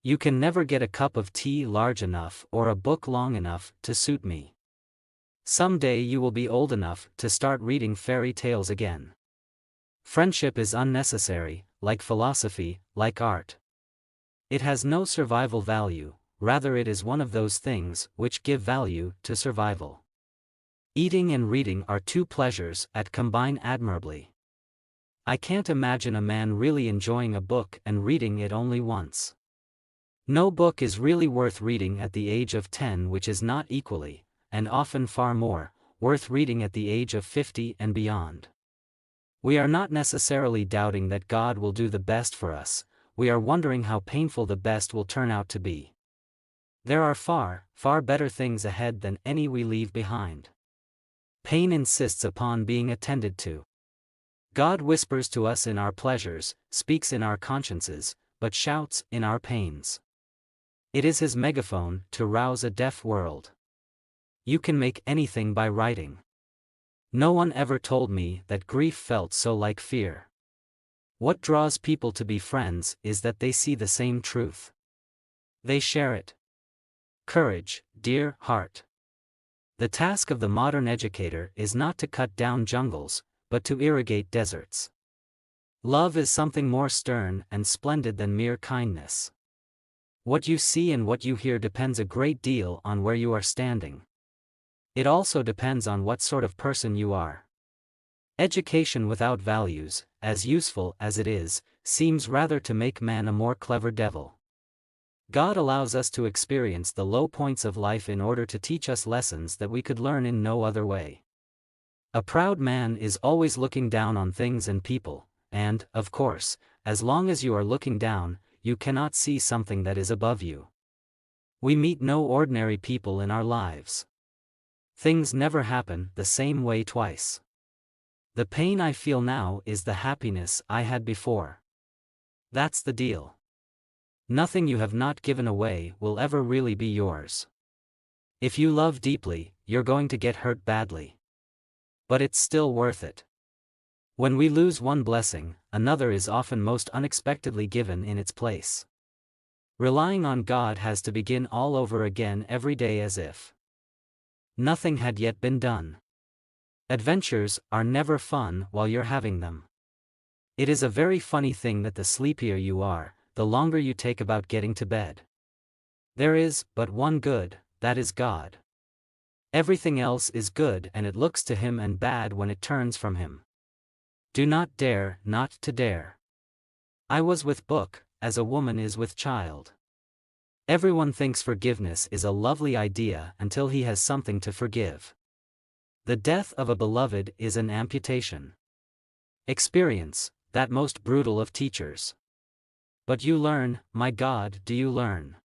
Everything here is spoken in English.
You can never get a cup of tea large enough or a book long enough to suit me. Someday you will be old enough to start reading fairy tales again. Friendship is unnecessary, like philosophy, like art. It has no survival value, rather it is one of those things which give value to survival. Eating and reading are two pleasures that combine admirably. I can't imagine a man really enjoying a book and reading it only once. No book is really worth reading at the age of 10, which is not equally, and often far more, worth reading at the age of 50 and beyond. We are not necessarily doubting that God will do the best for us, we are wondering how painful the best will turn out to be. There are far, far better things ahead than any we leave behind. Pain insists upon being attended to. God whispers to us in our pleasures, speaks in our consciences, but shouts in our pains. It is his megaphone to rouse a deaf world. You can make anything by writing. No one ever told me that grief felt so like fear. What draws people to be friends is that they see the same truth. They share it. Courage, dear heart. The task of the modern educator is not to cut down jungles, but to irrigate deserts. Love is something more stern and splendid than mere kindness. What you see and what you hear depends a great deal on where you are standing. It also depends on what sort of person you are. Education without values, as useful as it is, seems rather to make man a more clever devil. God allows us to experience the low points of life in order to teach us lessons that we could learn in no other way. A proud man is always looking down on things and people, and, of course, as long as you are looking down, you cannot see something that is above you. We meet no ordinary people in our lives. Things never happen the same way twice. The pain I feel now is the happiness I had before. That's the deal. Nothing you have not given away will ever really be yours. If you love deeply, you're going to get hurt badly. But it's still worth it. When we lose one blessing, another is often most unexpectedly given in its place. Relying on God has to begin all over again every day as if nothing had yet been done. Adventures are never fun while you're having them. It is a very funny thing that the sleepier you are, the longer you take about getting to bed. There is but one good, that is God. Everything else is good and it looks to him and bad when it turns from him. Do not dare not to dare. I was with book, as a woman is with child. Everyone thinks forgiveness is a lovely idea until he has something to forgive. The death of a beloved is an amputation. Experience, that most brutal of teachers. But you learn, my God, do you learn?